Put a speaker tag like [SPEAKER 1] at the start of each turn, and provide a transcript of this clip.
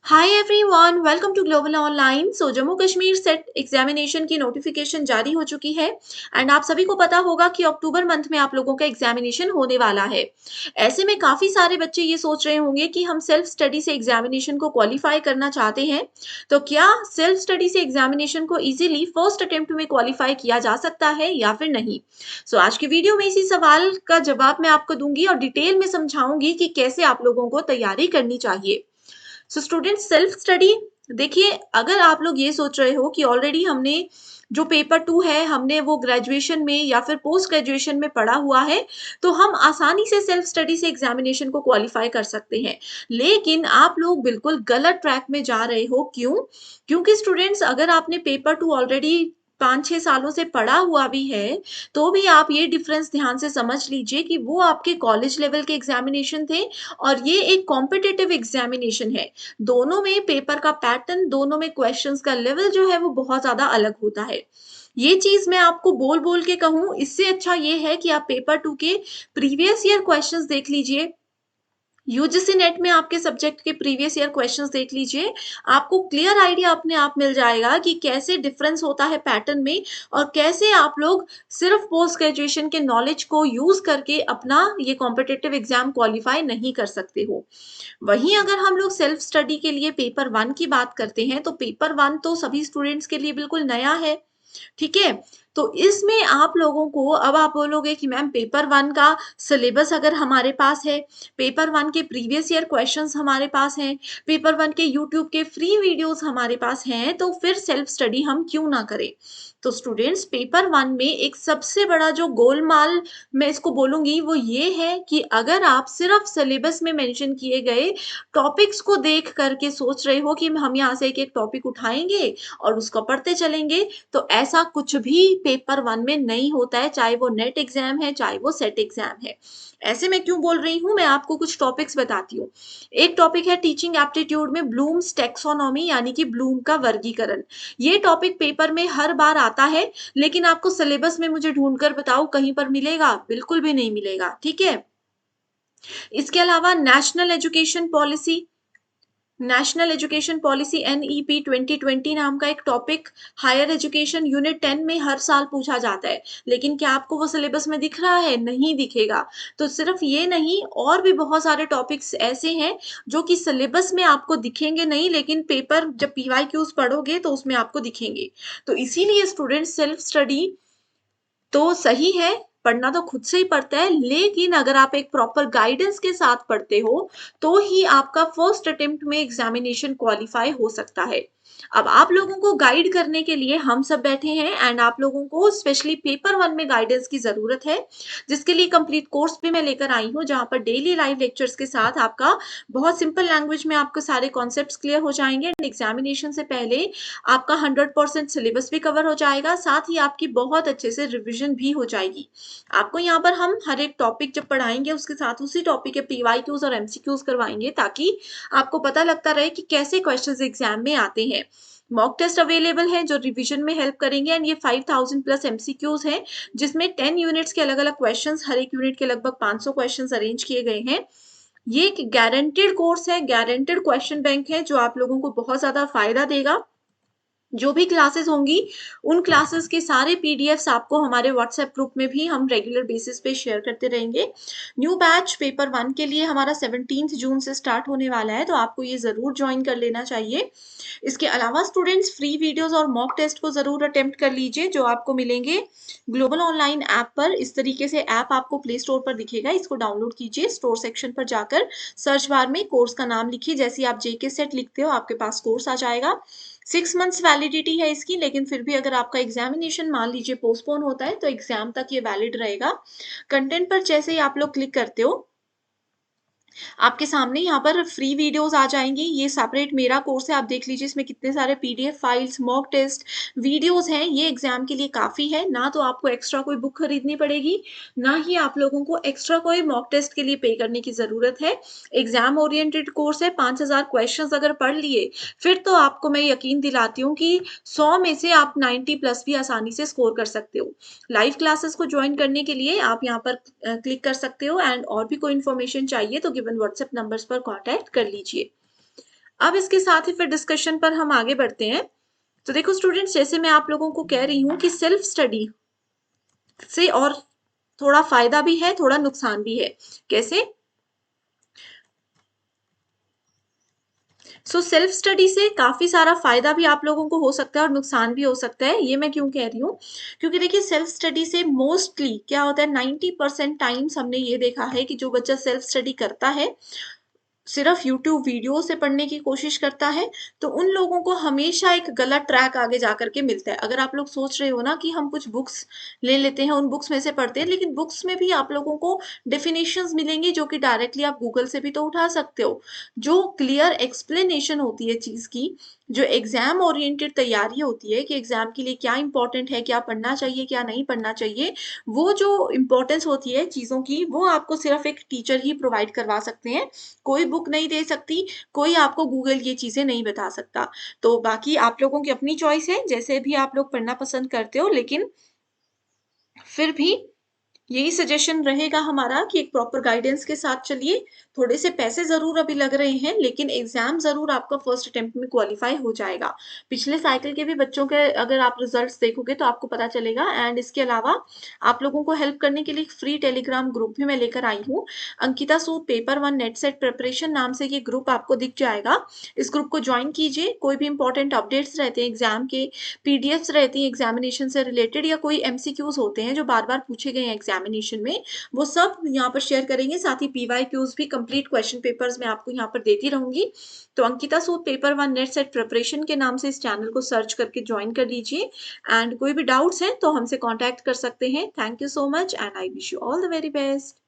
[SPEAKER 1] Hi everyone, welcome to global online. Jammu Kashmir set examination की notification जारी हो चुकी है एंड आप सभी को पता होगा कि अक्टूबर मंथ में आप लोगों का एग्जामिनेशन होने वाला है। ऐसे में काफ़ी सारे बच्चे ये सोच रहे होंगे कि हम सेल्फ स्टडी से एग्जामिनेशन को क्वालिफाई करना चाहते हैं, तो क्या सेल्फ स्टडी से एग्जामिनेशन को इजीली फर्स्ट अटेम्प्ट में क्वालिफाई किया जा सकता है या फिर नहीं। आज की वीडियो में इसी सवाल का जवाब मैं आपको दूंगी और डिटेल में समझाऊंगी कि कैसे आप लोगों को तैयारी करनी चाहिए। स्टूडेंट सेल्फ स्टडी, देखिए, अगर आप लोग ये सोच रहे हो कि ऑलरेडी हमने जो पेपर 2 है हमने वो ग्रेजुएशन में या फिर पोस्ट ग्रेजुएशन में पढ़ा हुआ है, तो हम आसानी से सेल्फ स्टडी से एग्जामिनेशन को क्वालिफाई कर सकते हैं। लेकिन आप लोग बिल्कुल गलत ट्रैक में जा रहे हो। क्यों? क्योंकि स्टूडेंट्स, अगर आपने पेपर 2 ऑलरेडी 5-6 सालों से पढ़ा हुआ भी है, तो भी आप ये डिफरेंस ध्यान से समझ लीजिए कि वो आपके कॉलेज लेवल के एग्जामिनेशन थे और ये एक कॉम्पिटिटिव एग्जामिनेशन है। दोनों में पेपर का पैटर्न, दोनों में क्वेश्चंस का लेवल जो है वो बहुत ज़्यादा अलग होता है। ये चीज़ मैं आपको बोल-बोल के कहूँ, इससे अच्छा ये है कि आप पेपर 2 के प्रीवियस ईयर क्वेश्चंस देख लीजिए। यूजीसी नेट में आपके सब्जेक्ट के प्रीवियस ईयर क्वेश्चंस देख लीजिए। आपको क्लियर आइडिया अपने आप मिल जाएगा कि कैसे डिफरेंस होता है पैटर्न में और कैसे आप लोग सिर्फ पोस्ट ग्रेजुएशन के नॉलेज को यूज़ करके अपना ये कॉम्पिटिटिव एग्ज़ाम क्वालिफाई नहीं कर सकते हो। वहीं अगर हम लोग सेल्फ स्टडी के लिए पेपर 1 की बात करते हैं, तो पेपर 1 तो सभी स्टूडेंट्स के लिए बिल्कुल नया है। ठीक है? तो इसमें आप लोगों को, अब आप बोलोगे कि मैम पेपर 1 का सिलेबस अगर हमारे पास है, पेपर 1 के प्रीवियस ईयर क्वेश्चंस हमारे पास हैं, पेपर 1 के यूट्यूब के फ्री वीडियोस हमारे पास हैं, तो फिर सेल्फ स्टडी हम क्यों ना करें? तो स्टूडेंट्स, पेपर 1 में एक सबसे बड़ा जो गोलमाल मैं इसको बोलूँगी वो ये है कि अगर आप सिर्फ सिलेबस में मेंशन किए गए टॉपिक्स को देख कर के सोच रहे हो कि हम यहाँ से एक-एक टॉपिक उठाएँगे और उसको पढ़ते चलेंगे, तो ऐसा कुछ भी पेपर 1 में नहीं होता है, चाहे वो नेट एग्ज़ाम है, चाहे वो सेट एग्ज़ाम है। ऐसे मैं क्यों बोल रही हूँ, मैं आपको कुछ टॉपिक्स बताती हूँ। एक टॉपिक है टीचिंग एप्टीट्यूड में ब्लूम्स टैक्सोनॉमी, यानी कि ब्लूम का वर्गीकरण। ये टॉपिक पेपर में हर बार आता है, लेकिन आपको सिलेबस में मुझे ढूँढ कर बताओ कहीं पर मिलेगा? बिल्कुल भी नहीं मिलेगा, ठीक है? इसके अलावा नेशनल एजुकेशन पॉलिसी एनईपी 2020 नाम का एक टॉपिक हायर एजुकेशन यूनिट 10 में हर साल पूछा जाता है, लेकिन क्या आपको वो सिलेबस में दिख रहा है? नहीं दिखेगा। तो सिर्फ ये नहीं, और भी बहुत सारे टॉपिक्स ऐसे हैं जो कि सिलेबस में आपको दिखेंगे नहीं, लेकिन पेपर जब पीवाईक्यूज पढ़ोगे तो उसमें आपको दिखेंगे। तो इसीलिए स्टूडेंट, सेल्फ स्टडी तो सही है, पढ़ना तो खुद से ही पड़ता है, लेकिन अगर आप एक प्रॉपर गाइडेंस के साथ पढ़ते हो, तो ही आपका फर्स्ट अटेम्प्ट में एग्ज़ामिनेशन क्वालीफाई हो सकता है। अब आप लोगों को गाइड करने के लिए हम सब बैठे हैं एंड आप लोगों को स्पेशली पेपर 1 में गाइडेंस की ज़रूरत है, जिसके लिए कंप्लीट कोर्स भी मैं लेकर आई हूँ, जहाँ पर डेली लाइव लेक्चर्स के साथ आपका बहुत सिंपल लैंग्वेज में आपको सारे कॉन्सेप्ट्स क्लियर हो जाएँगे एंड एग्ज़ामिनेशन से पहले आपका 100% सिलेबस भी कवर हो जाएगा, साथ ही आपकी बहुत अच्छे से रिविज़न भी हो जाएगी। आपको यहाँ पर हम हर एक टॉपिक जब पढ़ाएँगे, उसके साथ उसी टॉपिक के पीवाईक्यूज़ और एमसीक्यूज़ करवाएँगे, ताकि आपको पता लगता रहे कि कैसे क्वेश्चंस एग्ज़ाम में आते हैं। मॉक टेस्ट अवेलेबल हैं जो रिवीजन में हेल्प करेंगे एंड ये 5000 प्लस एमसीक्यूज़ हैं, जिसमें 10 यूनिट्स के अलग-अलग क्वेश्चंस, हर एक यूनिट के लगभग 500 क्वेश्चंस अरेंज किए गए हैं। ये एक गारंटीड कोर्स है, गारंटीड क्वेश्चन बैंक है, जो आप लोगों को बहुत ज़्यादा फ़ायदा देगा। जो भी क्लासेस होंगी, उन क्लासेस के सारे पीडीएफ्स आपको हमारे व्हाट्सएप ग्रुप में भी हम रेगुलर बेसिस पे शेयर करते रहेंगे। न्यू बैच पेपर 1 के लिए हमारा 17 जून से स्टार्ट होने वाला है, तो आपको ये ज़रूर जॉइन कर लेना चाहिए। इसके अलावा स्टूडेंट्स, फ्री वीडियोस और मॉक टेस्ट को ज़रूर अटेम्प्ट कर लीजिए, जो आपको मिलेंगे ग्लोबल ऑनलाइन ऐप पर। इस तरीके से ऐप आपको प्ले स्टोर पर दिखेगा, इसको डाउनलोड कीजिए। स्टोर सेक्शन पर जाकर सर्च बार में कोर्स का नाम लिखिए, जैसे ही आप जेके सेट लिखते हो आपके पास कोर्स आ जाएगा। 6 मंथ्स वैलिडिटी है इसकी, लेकिन फिर भी अगर आपका एग्जामिनेशन मान लीजिए पोस्टपोन होता है, तो एग्जाम तक ये वैलिड रहेगा। कंटेंट पर जैसे ही आप लोग क्लिक करते हो, आपके सामने यहाँ पर फ्री वीडियोस आ जाएँगी। ये सेपरेट मेरा कोर्स है, आप देख लीजिए इसमें कितने सारे PDF files, mock test, videos हैं। ये एग्ज़ाम के लिए काफ़ी है, ना तो आपको एक्स्ट्रा कोई बुक खरीदनी पड़ेगी, ना ही आप लोगों को एक्स्ट्रा कोई मॉक टेस्ट के लिए पे करने की ज़रूरत है। एग्ज़ाम ओरिएंटेड कोर्स है, 5000 क्वेश्चंस अगर पढ़ लिए, फिर तो आपको मैं यकीन दिलाती हूँ कि 100 में से आप 90 प्लस भी आसानी से स्कोर कर सकते हो। लाइव क्लासेस को जॉइन करने के लिए आप यहाँ पर क्लिक कर सकते हो एंड और भी कोई इन्फॉर्मेशन चाहिए तो गिवन व्हाट्सएप नंबर्स पर कॉन्टैक्ट कर लीजिए। अब इसके साथ ही फिर डिस्कशन पर हम आगे बढ़ते हैं। तो देखो स्टूडेंट्स, जैसे मैं आप लोगों को कह रही हूँ कि सेल्फ स्टडी से और थोड़ा फायदा भी है, थोड़ा नुकसान भी है। कैसे? सेल्फ स्टडी से काफी सारा फायदा भी आप लोगों को हो सकता है और नुकसान भी हो सकता है। ये मैं क्यों कह रही हूँ, क्योंकि देखिए सेल्फ स्टडी से मोस्टली क्या होता है, 90% टाइम्स हमने ये देखा है कि जो बच्चा सेल्फ स्टडी करता है, सिर्फ यूट्यूब वीडियो से पढ़ने की कोशिश करता है, तो उन लोगों को हमेशा एक गलत ट्रैक आगे जाकर के मिलता है। अगर आप लोग सोच रहे हो ना कि हम कुछ बुक्स ले लेते हैं, उन बुक्स में से पढ़ते हैं, लेकिन बुक्स में भी आप लोगों को डेफिनेशंस मिलेंगी जो कि डायरेक्टली आप गूगल से भी तो उठा सकते हो। जो क्लियर एक्सप्लेनेशन होती है चीज की, जो एग्जाम ओरिएंटेड तैयारी होती है कि एग्जाम के लिए क्या इंपॉर्टेंट है, क्या पढ़ना चाहिए, क्या नहीं पढ़ना चाहिए, वो जो इम्पोर्टेंस होती है चीजों की, वो आपको सिर्फ एक टीचर ही प्रोवाइड करवा सकते हैं। कोई बुक नहीं दे सकती, कोई आपको गूगल ये चीज़ें नहीं बता सकता। तो बाकी आप लोगों की अपनी चॉइस है, जैसे भी आप लोग पढ़ना पसंद करते हो, लेकिन फिर भी यही सजेशन रहेगा हमारा कि एक प्रॉपर गाइडेंस के साथ चलिए। थोड़े से पैसे ज़रूर अभी लग रहे हैं, लेकिन एग्ज़ाम ज़रूर आपका फर्स्ट अटेम्प्ट में क्वालीफाई हो जाएगा। पिछले साइकिल के भी बच्चों के अगर आप रिजल्ट्स देखोगे तो आपको पता चलेगा। एंड इसके अलावा आप लोगों को हेल्प करने के लिए एक फ्री टेलीग्राम ग्रुप भी मैं लेकर आई हूँ। अंकिता सूद पेपर 1 नेट सेट प्रिपरेशन नाम से ये ग्रुप आपको दिख जाएगा। इस ग्रुप को ज्वाइन कीजिए। कोई भी इंपॉर्टेंट अपडेट्स रहते हैं एग्ज़ाम के, पीडीएफ्स रहती हैं एग्जामिनेशन से रिलेटेड, या कोई एमसीक्यूज होते हैं जो बार-बार पूछे गए हैं एग्जामिनेशन में, वो सब यहाँ पर शेयर करेंगे। साथ ही पीवाईक्यूज भी कंप्लीट क्वेश्चन पेपर्स मैं आपको यहाँ पर देती रहूंगी। तो अंकिता सूद पेपर 1 नेट सेट प्रिपरेशन के नाम से इस चैनल को सर्च करके ज्वाइन कर लीजिए। एंड कोई भी डाउट्स हैं तो हमसे कॉन्टैक्ट कर सकते हैं। Thank you so much and I wish you all the very best.